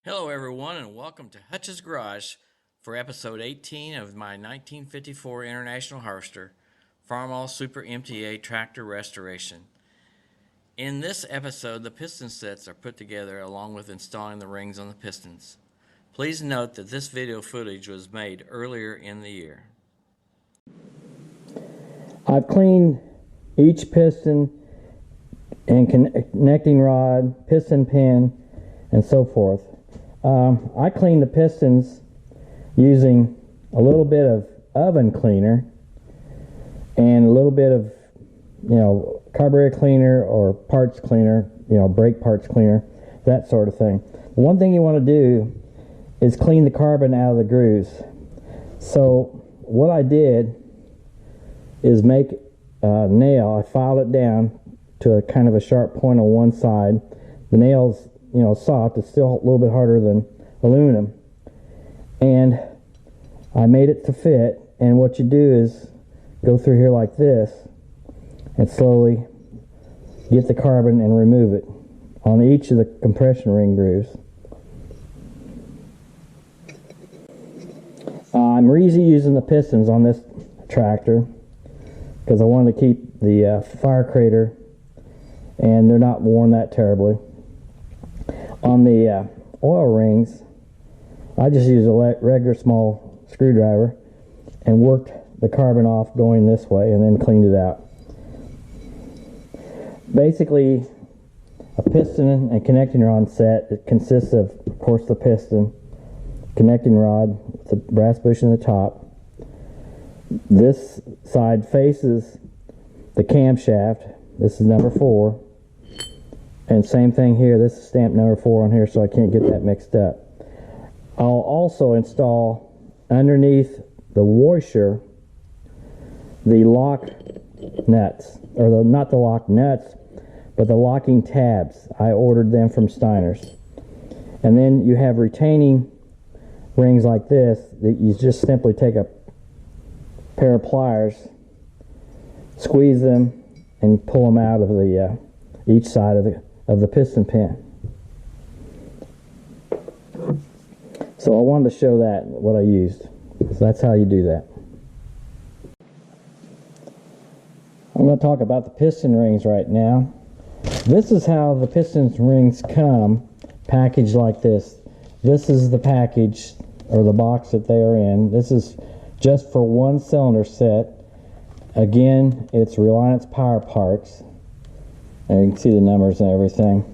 Hello everyone and welcome to Hutch's Garage for episode 18 of my 1954 International Harvester Farmall Super MTA tractor restoration. In this episode, the piston sets are put together along with installing the rings on the pistons. Please note that this video footage was made earlier in the year. I've cleaned each piston and connecting rod, piston pin, and so forth. I clean the pistons using a little bit of oven cleaner and a little bit of, carburetor cleaner or parts cleaner, brake parts cleaner, that sort of thing. One thing you want to do is clean the carbon out of the grooves. So what I did is make a nail. I filed it down to a kind of a sharp point on one side. The nail's soft. It's still a little bit harder than aluminum, and I made it to fit. And what you do is go through here like this and slowly get the carbon and remove it on each of the compression ring grooves. I'm reusing the pistons on this tractor because I wanted to keep the fire crater, and they're not worn that terribly. On the oil rings, I just used a regular small screwdriver and worked the carbon off going this way and then cleaned it out. Basically, a piston and connecting rod set, it consists of course, the piston, connecting rod with the brass bushing at the top. This side faces the camshaft. This is number 4. And same thing here, this is stamped number 4 on here, so I can't get that mixed up. I'll also install underneath the washer the lock nuts, or not the lock nuts, but the locking tabs. I ordered them from Steiner's. And then you have retaining rings like this that you just simply take a pair of pliers, squeeze them, and pull them out of the each side of the piston pin. So I wanted to show that, what I used. So that's how you do that. I'm going to talk about the piston rings right now. This is how the piston rings come, packaged like this. This is the package, or the box that they are in. This is just for one cylinder set. Again, it's Reliance Power Parts. And you can see the numbers and everything.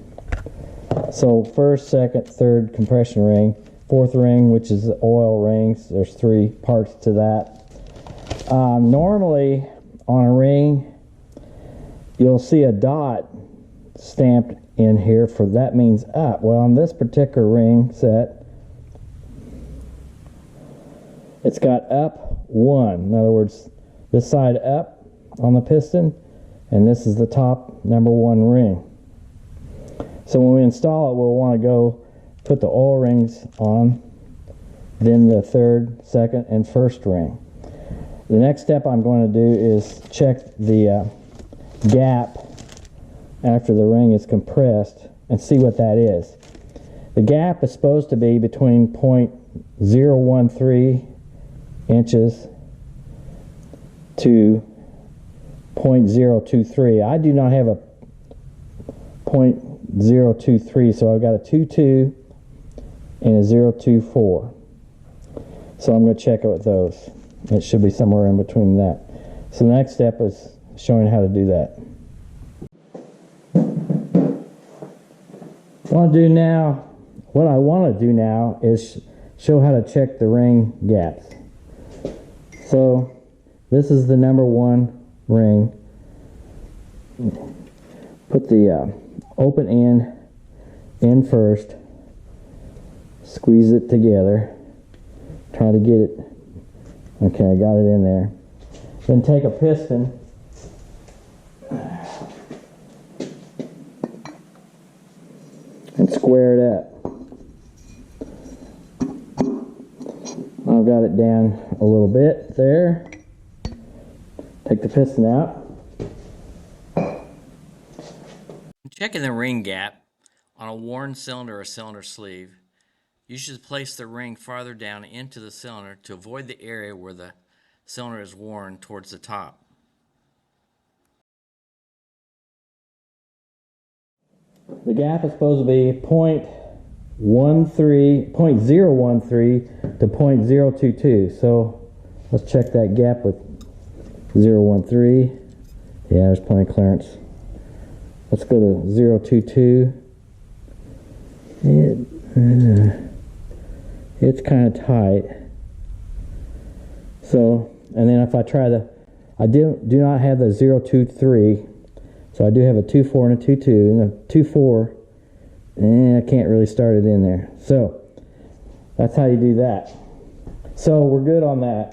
So first, second, third compression ring, fourth ring, which is the oil rings. There's 3 parts to that. Normally on a ring, you'll see a dot stamped in here for that means up. Well, on this particular ring set, it's got up 1. In other words, this side up on the piston, and this is the top number 1 ring. So when we install it, we'll want to go put the oil rings on, then the third, second, and first ring. The next step I'm going to do is check the gap after the ring is compressed and see what that is. The gap is supposed to be between 0.013 inches to 0.023. I do not have a 0.023, so I've got a 22 and a 0.24. So I'm going to check it with those. It should be somewhere in between that. So the next step is showing how to do that. What I want to do now is show how to check the ring gaps. So this is the number 1 ring. Put the open end in first, squeeze it together, try to get it. Okay, I got it in there. Then take a piston and square it up. I've got it down a little bit there. Take the piston out. Checking the ring gap on a worn cylinder or cylinder sleeve. You should place the ring farther down into the cylinder to avoid the area where the cylinder is worn towards the top. The gap is supposed to be 0.13 to 0.022. So let's check that gap with 0.13. Yeah, there's plenty of clearance. Let's go to 0.22. It's kind of tight. So, and then if I try I do not have the 0.23. So I do have a 2.4 and a 2.2, and a 2.4, and I can't really start it in there. So that's how you do that. So we're good on that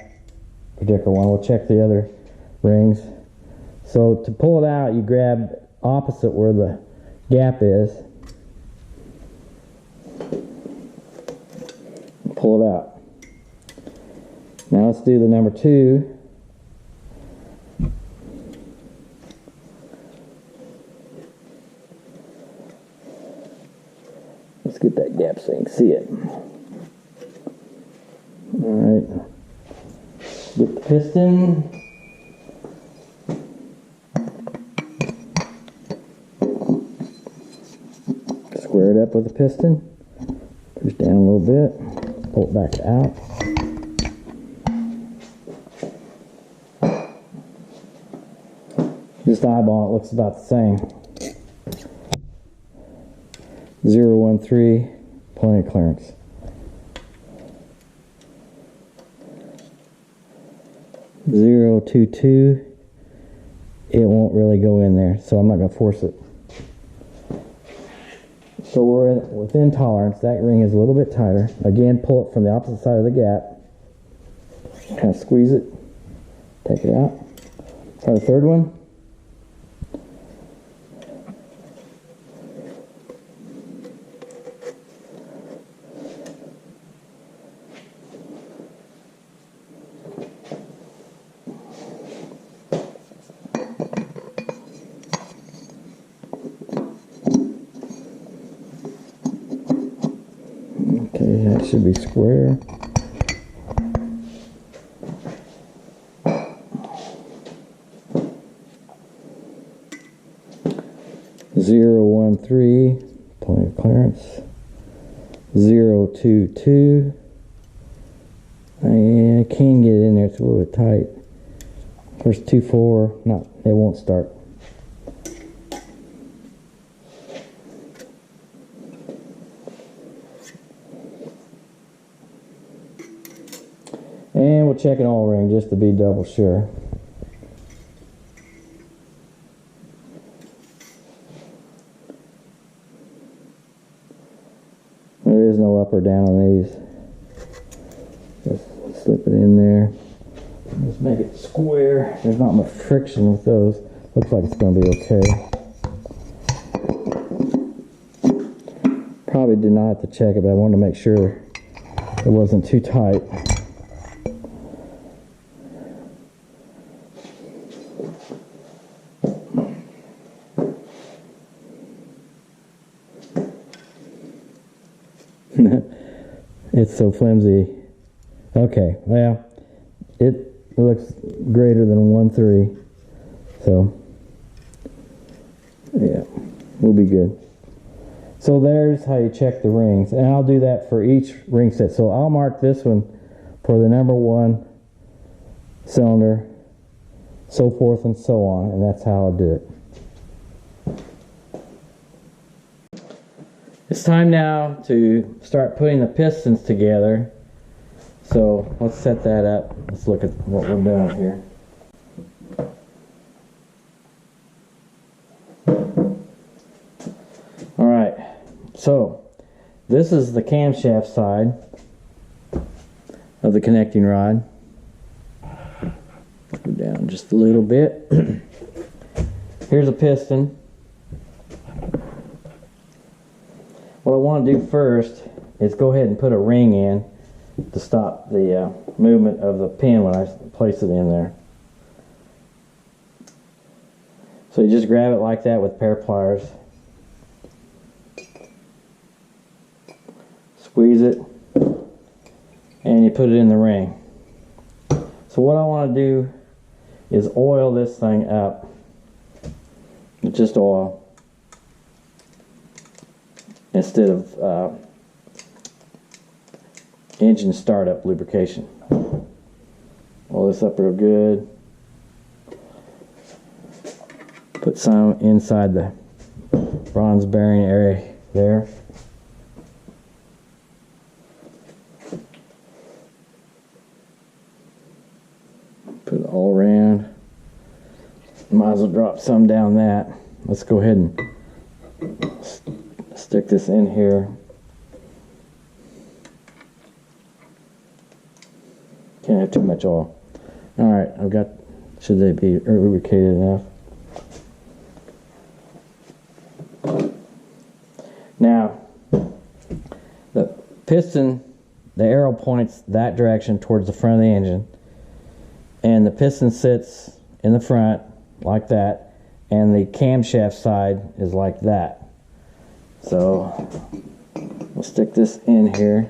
particular one. We'll check the other rings. So to pull it out, you grab opposite where the gap is. Pull it out. Now let's do the number 2. Let's get that gap so you can see it. Alright. Get the piston. Square it up with the piston. Push down a little bit. Pull it back out. Just eyeball it, looks about the same. 0.13, plenty of clearance. 0.22, it won't really go in there, so I'm not going to force it. So we're within tolerance. That ring is a little bit tighter. Again, pull it from the opposite side of the gap. Kind of squeeze it. Take it out. Try the third one. Okay, that should be square. Zero 1.3, plenty of clearance. 0.22. I can get it in there. It's a little bit tight. First 2.4, no, it won't start. And we'll check an oil ring just to be double sure. There is no up or down on these. Just slip it in there. Just make it square. There's not much friction with those. Looks like it's going to be okay. Probably did not have to check it, but I wanted to make sure it wasn't too tight. It's so flimsy. Okay, well, it looks greater than 1.3, so yeah, we'll be good. So there's how you check the rings, and I'll do that for each ring set. So I'll mark this one for the number 1 cylinder, so forth and so on, and that's how I'll do it. It's time now to start putting the pistons together. So let's set that up. Let's look at what we're doing here. Alright, so this is the camshaft side of the connecting rod. Go down just a little bit. Here's a piston. What I want to do first is go ahead and put a ring in to stop the movement of the pin when I place it in there. So you just grab it like that with a pair of pliers. Squeeze it. and you put it in the ring. So what I want to do is oil this thing up with just oil instead of engine startup lubrication. Oil this up real good. Put some inside the bronze bearing area there. Put it all around. Might as well drop some down that. Let's go ahead and stick this in here. Can't have too much oil. Alright, I've got, should they be lubricated enough? Now, the piston, the arrow points that direction towards the front of the engine, and the piston sits in the front like that, and the camshaft side is like that. So we'll stick this in here.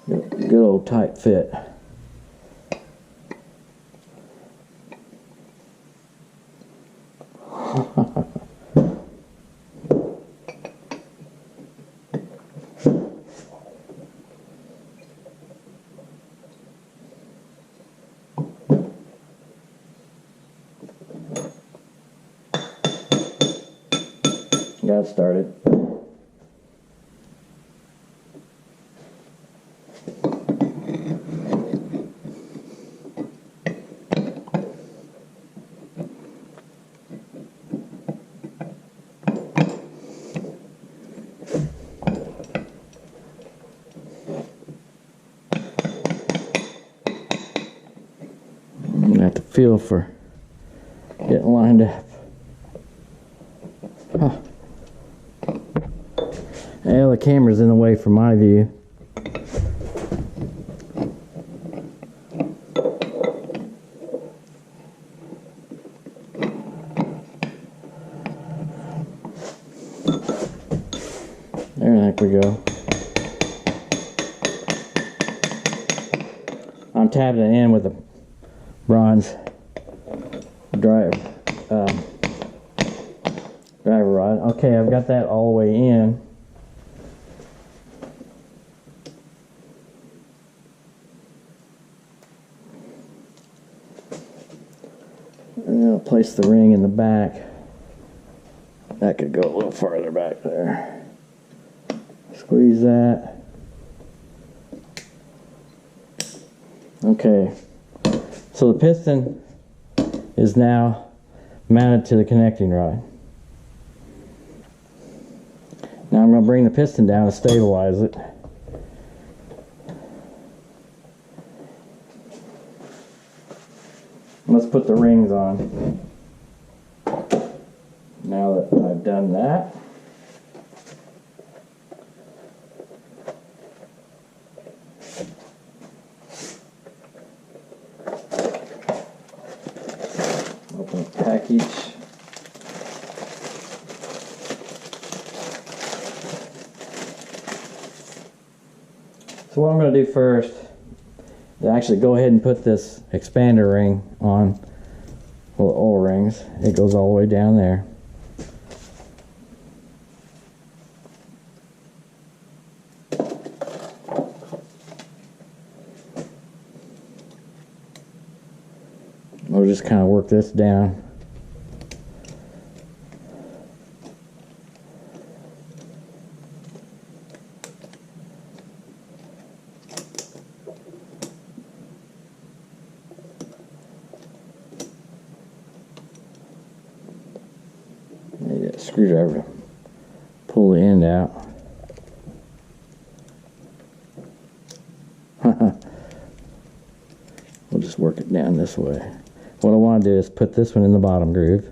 Good old tight fit. Got it started. I'm gonna have to feel for getting lined up. Huh. Yeah, the camera's in the way from my view. There, I think we go. I'm tapping it in with a bronze driver rod. Okay, I've got that all the way in. And I'll place the ring in the back. That could go a little farther back there. Squeeze that. Okay, so the piston is now mounted to the connecting rod. Now I'm going to bring the piston down to stabilize it. Let's put the rings on. Now that I've done that, open the package. So what I'm going to do first is actually go ahead and put this expander ring on, well, the oil rings. It goes all the way down there. We'll just kind of work this down. Need a screwdriver to pull the end out. We'll just work it down this way. What I want to do is put this one in the bottom groove.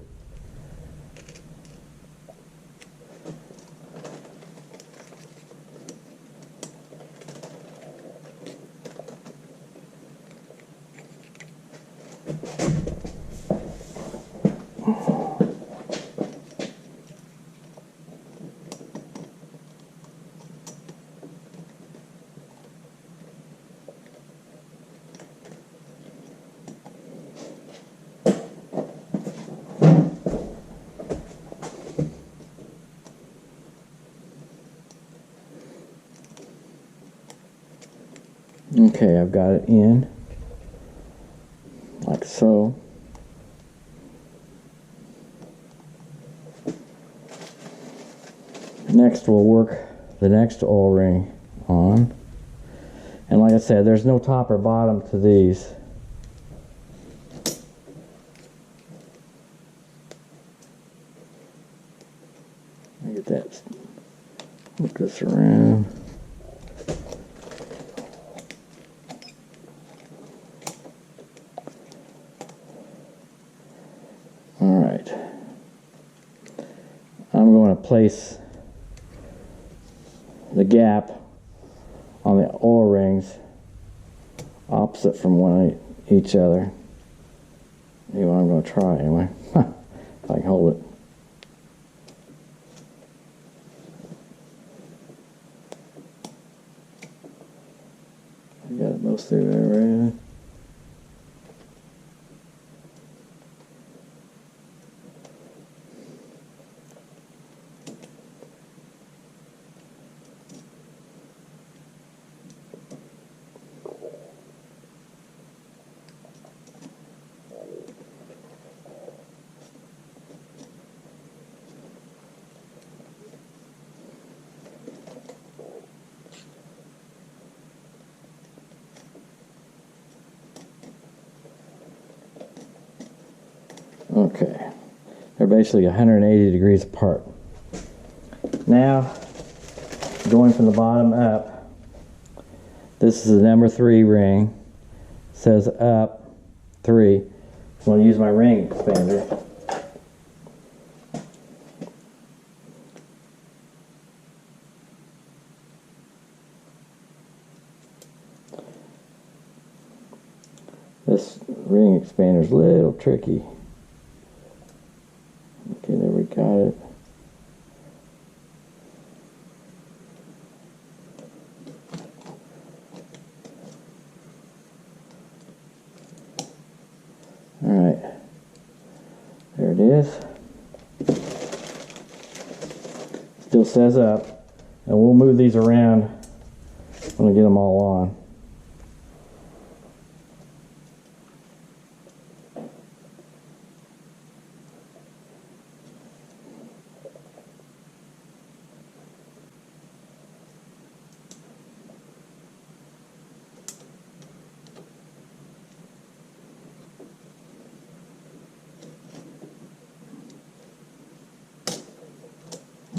Okay, I've got it in, like so. Next we'll work the next O-ring on. And like I said, there's no top or bottom to these. Get that, look this around. All right. I'm going to place the gap on the O-rings opposite from each other. Anyway, I'm going to try anyway. If I can hold it. I got it most through there, right? Okay, they're basically 180 degrees apart. Now, going from the bottom up, this is the number 3 ring. It says up 3. I'm going to use my ring expander. This ring expander is a little tricky. Okay, there we got it. All right, there it is. Still says up, and we'll move these around when I get them all on.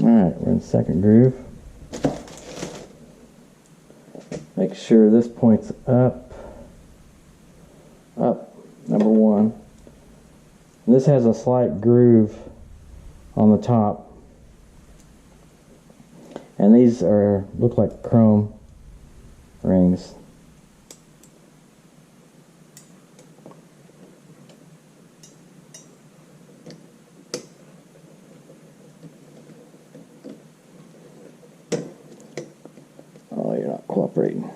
Alright, we're in the second groove. Make sure this points up. Up, number 1. And this has a slight groove on the top. And these look like chrome rings. Oh, you're not cooperating.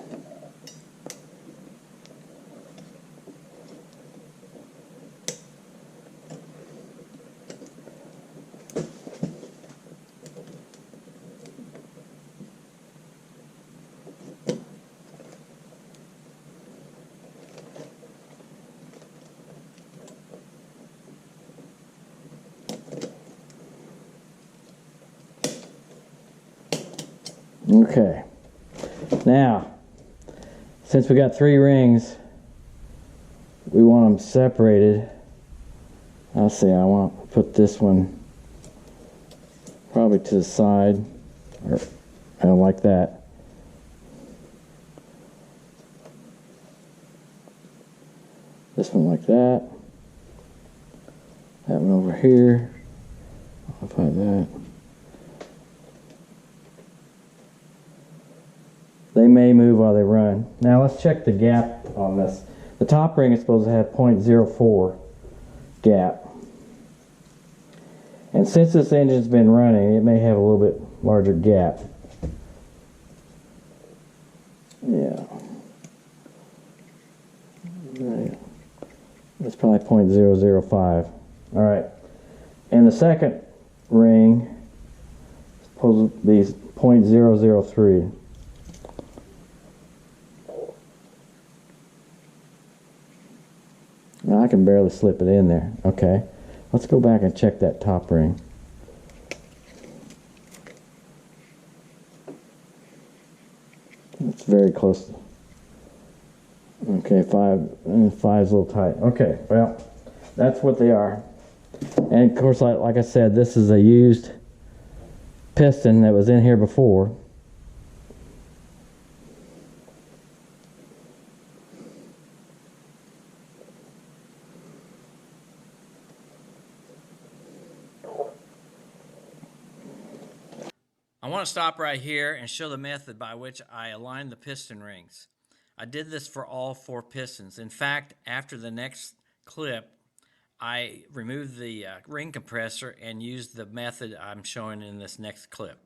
Okay. Now, since we got 3 rings, we want them separated. I'll see, I want to put this one probably to the side, or like that. This one like that. That one over here. I'll put that. They may move while they run. Now let's check the gap on this. The top ring is supposed to have 0.04 gap. And since this engine's been running, it may have a little bit larger gap. Yeah. Right. That's probably 0.005. All right. And the second ring is supposed to be 0.003. I can barely slip it in there. Okay, let's go back and check that top ring. It's very close. Okay, five's a little tight. Okay, well, that's what they are. And of course, like I said, this is a used piston that was in here before. I want to stop right here and show the method by which I align the piston rings. I did this for all 4 pistons. In fact, after the next clip, I removed the ring compressor and used the method I'm showing in this next clip.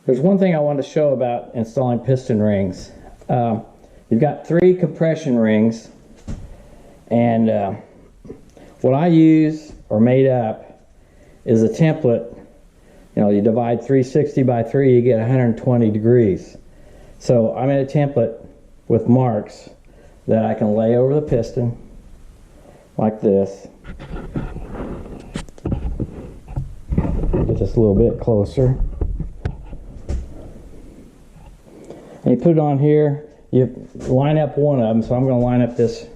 There's one thing I wanted to show about installing piston rings. You've got 3 compression rings, and what I use or made up is a template. You know, you divide 360 by 3, you get 120 degrees. So I made a template with marks that I can lay over the piston like this. Get this a little bit closer. And you put it on here, you line up one of them, so I'm going to line up this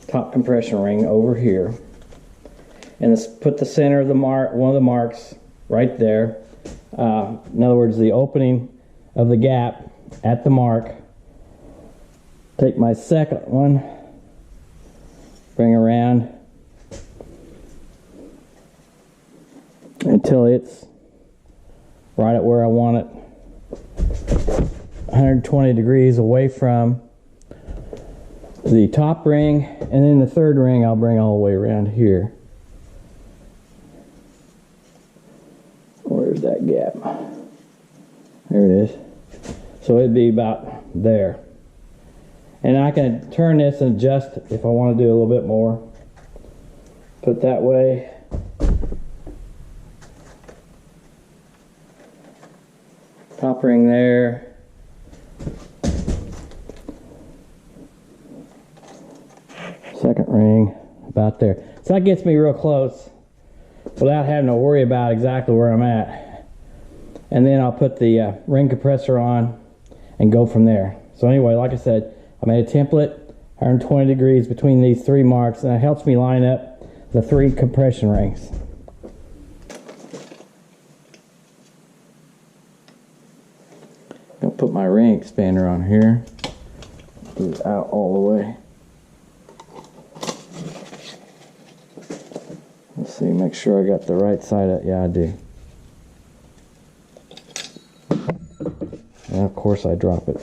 top compression ring over here. And put the center of the one of the marks right there. In other words, the opening of the gap at the mark. Take my second one, bring around until it's right at where I want it, 120 degrees away from the top ring, and then the third ring I'll bring all the way around here. Where's that gap? There it is. So it'd be about there. And I can turn this and adjust if I want to do a little bit more. Put it that way. Top ring there. Second ring about there. So that gets me real close without having to worry about exactly where I'm at. And then I'll put the ring compressor on and go from there. So anyway, like I said, I made a template, 120 degrees between these 3 marks, and it helps me line up the 3 compression rings. I'll put my ring expander on here. Move it out all the way. Let's see, make sure I got the right side up. Yeah, I do. And of course I drop it.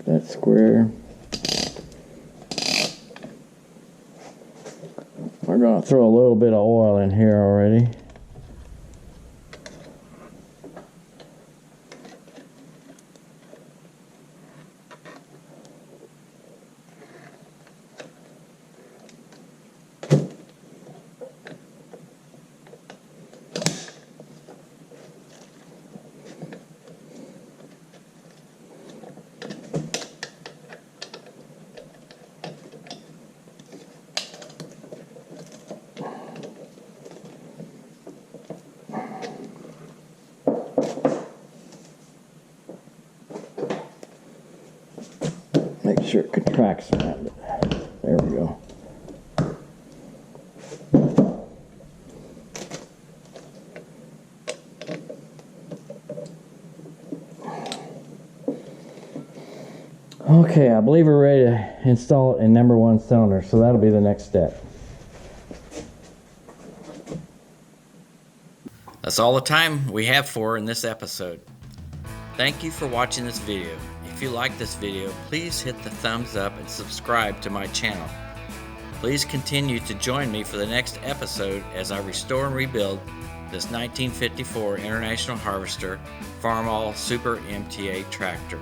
That square. We're going to throw a little bit of oil in here already. Make sure it contracts around it. There we go. Okay, I believe we're ready to install it in number 1 cylinder, so that'll be the next step. That's all the time we have for in this episode. Thank you for watching this video. If you like this video, please hit the thumbs up and subscribe to my channel. Please continue to join me for the next episode as I restore and rebuild this 1954 International Harvester Farmall Super MTA tractor.